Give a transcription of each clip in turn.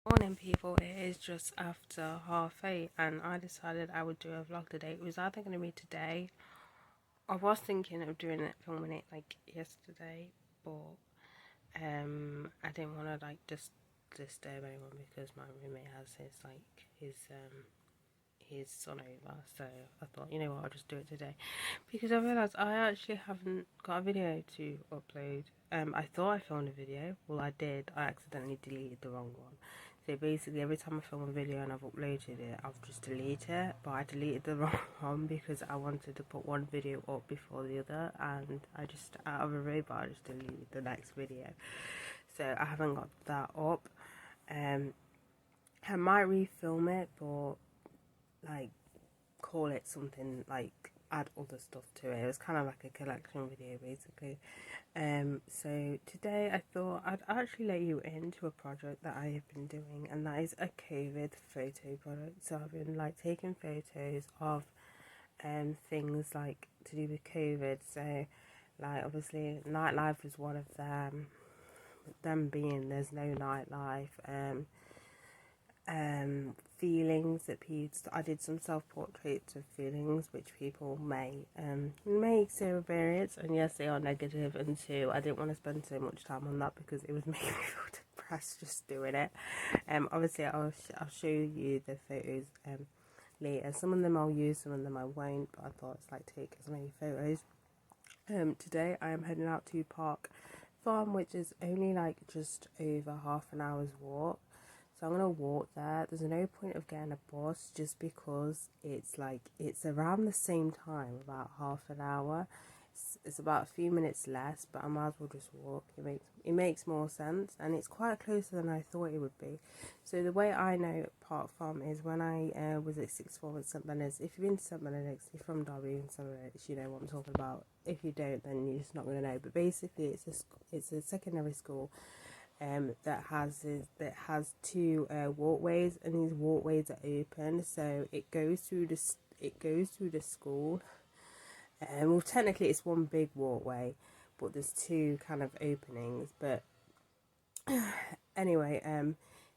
Morning, people. It is just after 8:30, and I decided I would do a vlog today. It was either going to be today. I was thinking of doing it, filming it like yesterday, but I didn't want to like just disturb anyone because my roommate has his son over. So I thought, you know what, I'll just do it today because I realised I actually haven't got a video to upload. I thought I filmed a video. Well, I did. I accidentally deleted the wrong one. So basically, every time I film a video and I've uploaded it, I've just deleted it. But I deleted the wrong one because I wanted to put one video up before the other, and I just, out of a robot, I just deleted the next video. So I haven't got that up. I might refilm it, but like call it something like add other stuff to it. It was kind of like a collection video basically. So today I thought I'd actually let you into a project that I have been doing, and that is a COVID photo project. So I've been like taking photos of things like to do with COVID. So like obviously nightlife is one of them being there's no nightlife. Feelings that people, I did some self-portraits of feelings which people may experience, and yes, they are negative, and two, I didn't want to spend so much time on that because it was making me feel depressed just doing it. Obviously I'll show you the photos later. Some of them I'll use, some of them I won't, but I thought it's like take as many photos. Today I am heading out to Park Farm, which is only like just over half an hour's walk. So I'm gonna walk there. There's no point of getting a bus just because it's around the same time, about half an hour. It's about a few minutes less, but I might as well just walk. It makes more sense, and it's quite closer than I thought it would be. So the way I know Park Farm is when I was at sixth form at St Benedict's. If you've been to St Benedict's, if you're from Derby and St Benedict's, you know what I'm talking about. If you don't, then you're just not gonna know. But basically, it's a secondary school that has two walkways, and these walkways are open, so it goes through the school. Well, technically it's one big walkway, but there's two kind of openings. But anyway,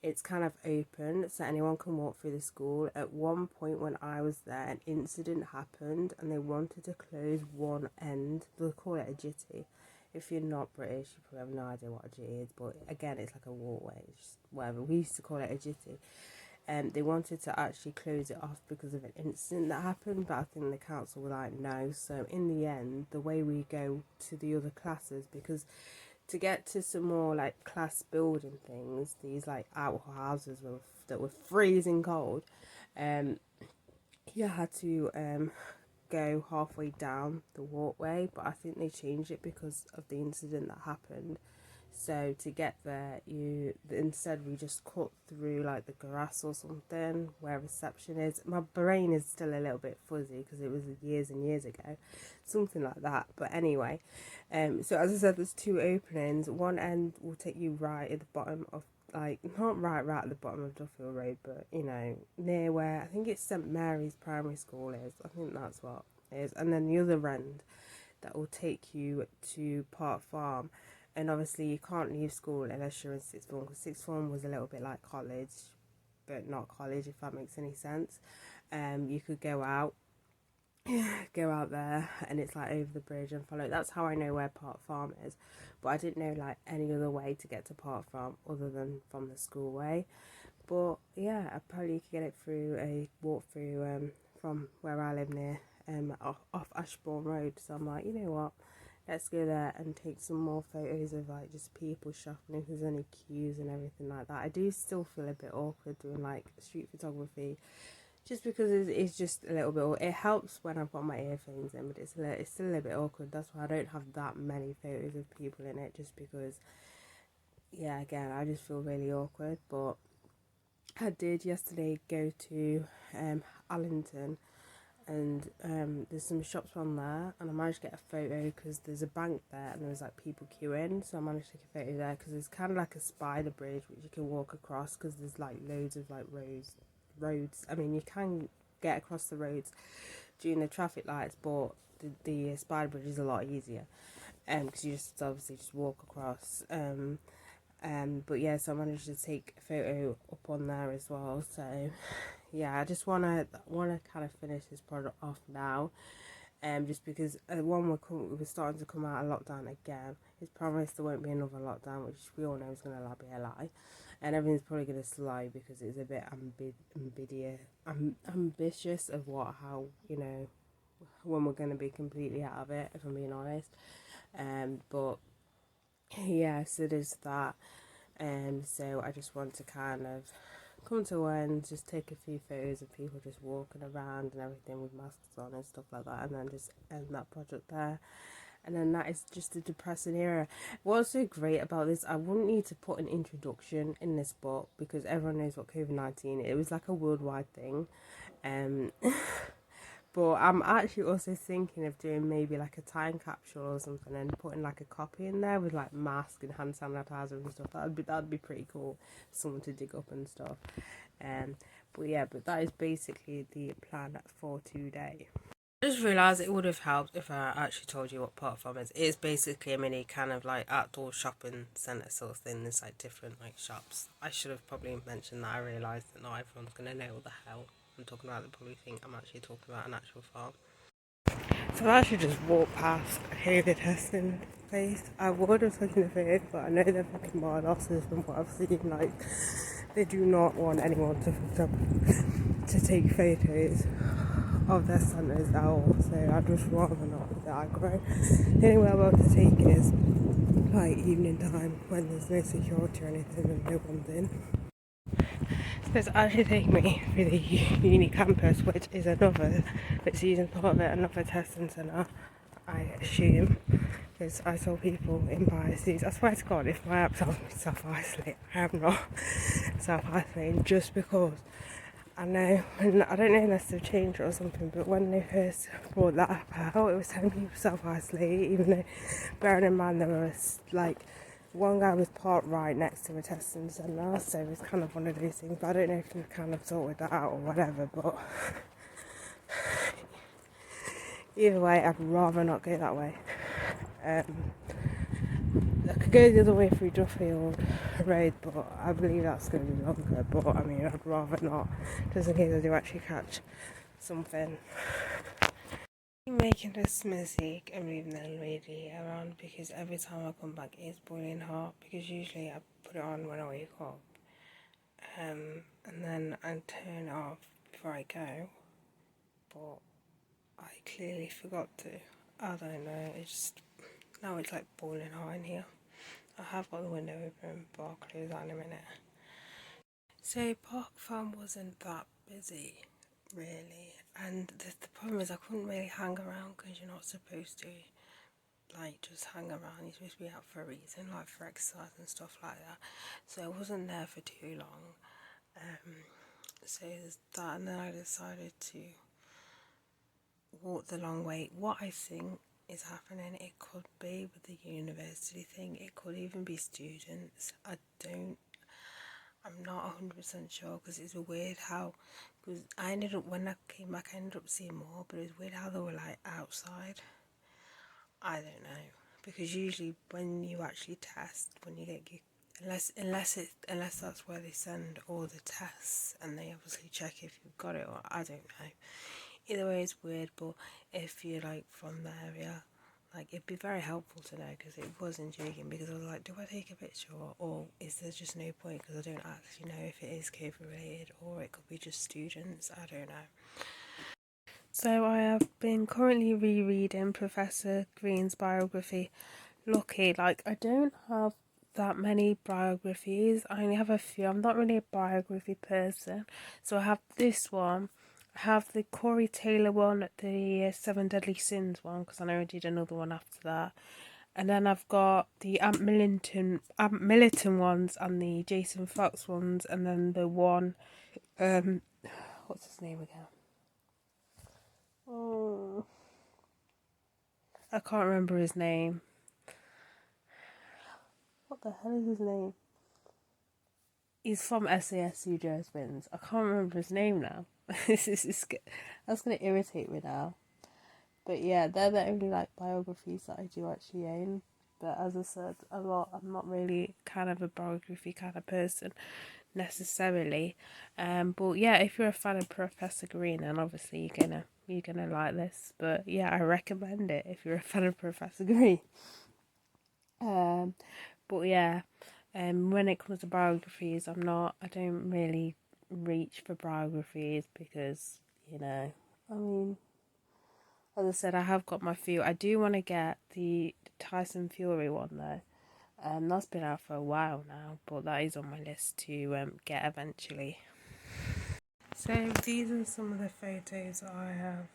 it's kind of open, so anyone can walk through the school. At one point when I was there, an incident happened, and they wanted to close one end. They'll call it a jitty. If you're not British, you probably have no idea what a jitty is, but again, it's like a walkway, it's just whatever. We used to call it a jitty. They wanted to actually close it off because of an incident that happened, but I think the council were like, no. So in the end, the way we go to the other classes, because to get to some more like class building things, these like outhouses that were freezing cold, you had to go halfway down the walkway, but I think they changed it because of the incident that happened. So to get there, instead we just cut through like the grass or something where reception is. My brain is still a little bit fuzzy because it was years and years ago, something like that. But anyway, so as I said, there's two openings. One end will take you right at the bottom of, like, not right at the bottom of Duffield Road, but you know, near where I think it's St Mary's Primary School is. I think that's what it is. And then the other end that will take you to Park Farm. And obviously you can't leave school unless you're in sixth form, because sixth form was a little bit like college, but not college, if that makes any sense. You could go out there, and it's like over the bridge and follow. That's how I know where Park Farm is, but I didn't know like any other way to get to Park Farm other than from the school way. But yeah, apparently you could get it through a walk through from where I live near off Ashbourne Road. So I'm like, you know what, let's go there and take some more photos of like just people shopping, if there's any queues and everything like that. I do still feel a bit awkward doing like street photography, just because it's just a little bit. It helps when I've got my earphones in, but it's still a little bit awkward. That's why I don't have that many photos of people in it, just because. Yeah, again, I just feel really awkward. But I did yesterday go to Allington, and there's some shops on there, and I managed to get a photo because there's a bank there and there was like people queuing, so I managed to take a photo there because it's kind of like a spider bridge which you can walk across, because there's like loads of like roads. I mean, you can get across the roads during the traffic lights, but the spider bridge is a lot easier because you just obviously just walk across. But yeah, so I managed to take a photo up on there as well. So yeah, I just wanna kind of finish this project off now. Just because we're starting to come out of lockdown again. It's promised there won't be another lockdown, which we all know is going to be a lie, and everything's probably going to slow because it's a bit ambitious of how when we're going to be completely out of it, if I'm being honest. But yes, it is that. So I just want to kind of come to one, just take a few photos of people just walking around and everything with masks on and stuff like that, and then just end that project there. And then that is just a depressing era. What's so great about this, I wouldn't need to put an introduction in this book because everyone knows what COVID-19 is. It was like a worldwide thing. Um, But I'm actually also thinking of doing maybe like a time capsule or something and putting like a copy in there with like mask and hand sanitizer and stuff. That'd be pretty cool for someone to dig up and stuff. But yeah, but that is basically the plan for today. I just realised it would have helped if I actually told you what Park Farm is. It is basically a mini kind of like outdoor shopping centre sort of thing. There's like different like shops. I should have probably mentioned that. I realised that not everyone's going to know what the hell I'm talking about. They probably think I'm actually talking about an actual farm. So I actually just walked past a COVID testing place. I would have taken a photo, but I know they're fucking my losses from what I've seen. Like, they do not want anyone to take photos of their centres at all. So I'd just rather not be that aggro. The only way I'm able to take it is like evening time when there's no security or anything and no one's in. So it's actually taking me through the uni campus, which is using part of it, another testing centre, I assume, because I saw people in biases. I swear to God, if my app tells me to self-isolate, I am not self-isolating just because I know, and I don't know unless they've changed it or something, but when they first brought that app out, it was telling people self-isolate, even though, bearing in mind there was like, one guy was parked right next to a testing centre, so it was kind of one of those things. But I don't know if you've kind of sorted that out or whatever, but either way, I'd rather not go that way. I could go the other way through Duffield Road, but I believe that's going to be longer. But I mean, I'd rather not, just in case I do actually catch something. Making this mistake and moving the lady around because every time I come back it's boiling hot, because usually I put it on when I wake up and then I turn it off before I go, but I clearly forgot to. I don't know, now it's like boiling hot in here. I have got the window open, but I'll close that in a minute. So Park Farm wasn't that busy really, and the problem is I couldn't really hang around because you're not supposed to like just hang around. You're supposed to be out for a reason, like for exercise and stuff like that. So I wasn't there for too long. So there's that, and then I decided to walk the long way. What I think is happening, it could be with the university thing, it could even be students. I'm not 100% sure because it's weird how, because when I came back, I ended up seeing more, but it's weird how they were like outside. I don't know, because usually when you actually test, when you get unless that's where they send all the tests and they obviously check if you've got it, or I don't know. Either way, it's weird, but if you're like from the area, like it'd be very helpful to know, because it was intriguing, because I was like, do I take a picture or is there just no point, because I don't actually know if it is COVID related or it could be just students, I don't know. So I have been currently rereading Professor Green's biography. Lucky, like I don't have that many biographies. I only have a few. I'm not really a biography person. So I have this one. I have the Corey Taylor one, the Seven Deadly Sins one, because I know I did another one after that. And then I've got the Ant Milliton ones and the Jason Fox ones, and then the one, what's his name again? Oh, I can't remember his name. What the hell is his name? He's from SAS Joe Twins. I can't remember his name now. That's going to irritate me now. But yeah, they're the only like biographies that I do actually own. but as I said a lot, I'm not really kind of a biography kind of person necessarily. But yeah, if you're a fan of Professor Green, then obviously you're gonna like this. But yeah, I recommend it if you're a fan of Professor Green. But yeah, when it comes to biographies, I don't really reach for biographies because, I mean, as I said, I have got my few. I do want to get the Tyson Fury one though. That's been out for a while now, but that is on my list to get eventually. So these are some of the photos I have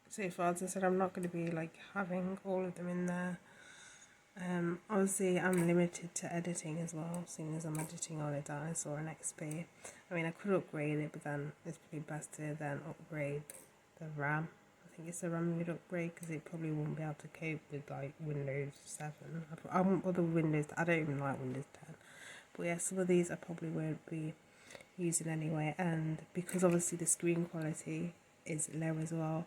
so far. As I said, I'm not going to be like having all of them in there. Obviously I'm limited to editing as well, seeing as I'm editing on a Dinosaur and XP. I mean, I could upgrade it, but then it's probably best to then upgrade the RAM. I think it's the RAM you'd upgrade because it probably won't be able to cope with like Windows 7. I want other Windows. I don't even like Windows 10. But yeah, some of these I probably won't be using anyway, and because obviously the screen quality is low as well,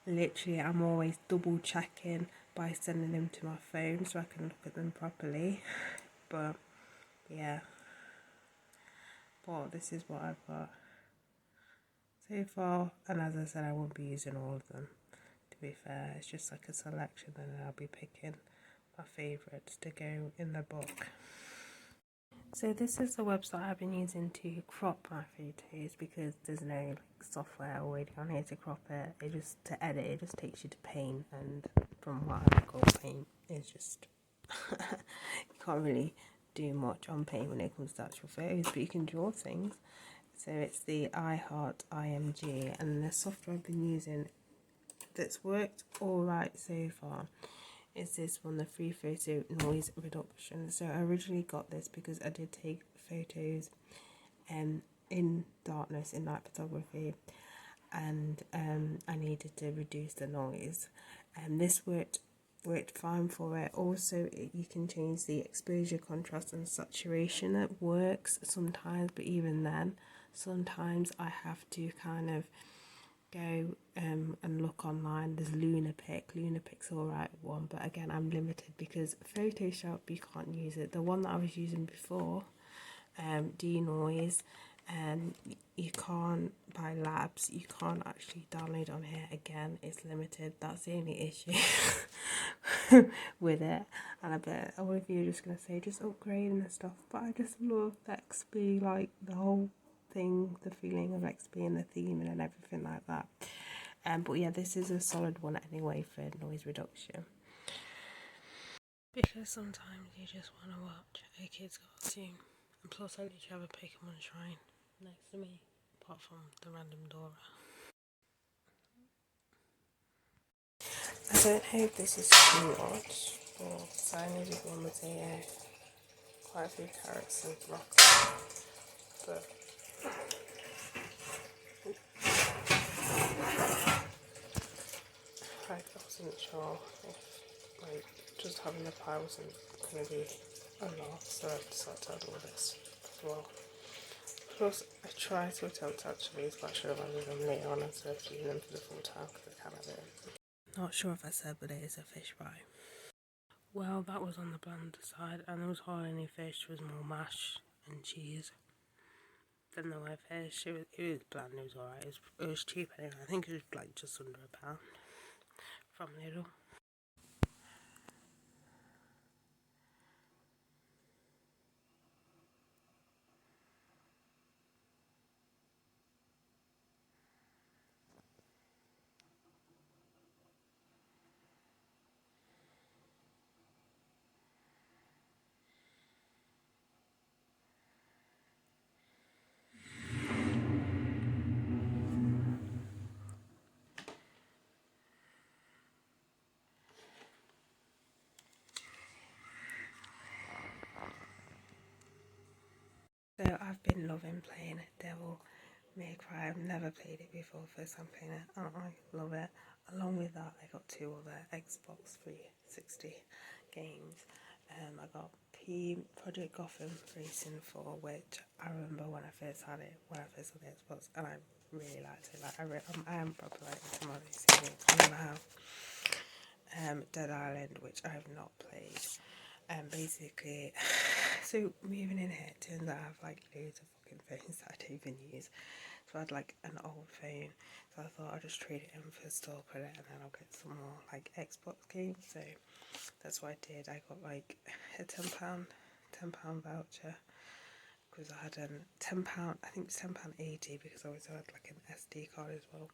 literally I'm always double checking by sending them to my phone so I can look at them properly. But yeah, but this is what I've got so far, and as I said, I won't be using all of them, to be fair. It's just like a selection, and I'll be picking my favourites to go in the book. So this is the website I've been using to crop my photos because there's no like, software already on here to crop it. To edit it just takes you to Paint, and from what I recall, Paint is just you can't really do much on Paint when it comes to actual photos, but you can draw things. So it's the iHeart IMG, and the software I've been using that's worked alright so far is this one, the Free Photo Noise Reduction. So I originally got this because I did take photos in darkness, in night photography, and I needed to reduce the noise, and this worked fine for it. Also, you can change the exposure, contrast and saturation. It works sometimes, but even then sometimes I have to kind of go and look online. There's Lunapic's alright one, but again I'm limited because Photoshop you can't use it. The one that I was using before, Denoise, and you can't buy labs, you can't actually download on here. Again, it's limited. That's the only issue with it. And I bet all of you are just gonna say just upgrade and stuff, but I just love the XP, like the whole thing, the feeling of XP and the theme and everything like that. But yeah, this is a solid one anyway for noise reduction, because sometimes you just want to watch a kid's cartoon, and plus I literally have a Pokemon shrine next to me, apart from the random Dora. I don't hope this is too much, but I needed one with quite a few carrots and broccoli, but I wasn't sure if like just having the pie wasn't going to be a lot, so I decided to add all this as well. Plus, I tried to attempt actually, but I should have added them later on instead of using them for the full time because I can't have it. Not sure if I said, but it is a fish fry. Well, that was on the bland side, and there was hardly any fish. There was more mash and cheese than there were fish. It was bland. It was alright. It was cheap anyway. I think it was like just under £1 from Lidl. So I've been loving playing Devil May Cry. I've never played it before, first time playing it. I love it. Along with that, I got 2 other Xbox 360 games. I got Project Gotham Racing 4, which I remember when I first had it, when I first got the Xbox, and I really liked it. Like I am proper like into my racing games. I never have. Dead Island, which I have not played. Basically, so moving in here, it turns out I have like loads of fucking phones that I don't even use. So I had like an old phone, so I thought I'd just trade it in for store credit and then I'll get some more like Xbox games. So that's what I did. I got like a £10 voucher because I had a £10, I think it's £10.80 because I also had like an SD card as well.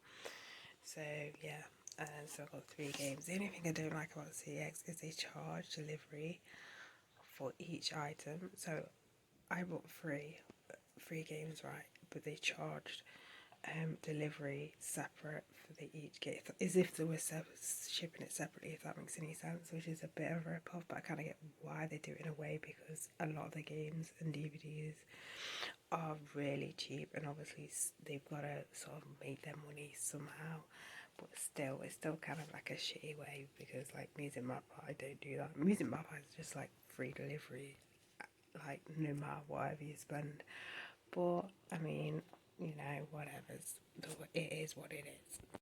So yeah, and so I got 3 games. The only thing I don't like about CX is they charge delivery for each item. So I bought three games, right, but they charged delivery separate for the each game, as if they were shipping it separately, if that makes any sense, which is a bit of a rip-off, but I kind of get why they do it in a way, because a lot of the games and DVDs are really cheap, and obviously they've got to sort of make their money somehow, but still, it's still kind of like a shitty way, because like Music Mappa, I don't do that. Music Mappa is just like free delivery, like no matter whatever you spend. But I mean, you know, whatever's, it is what it is.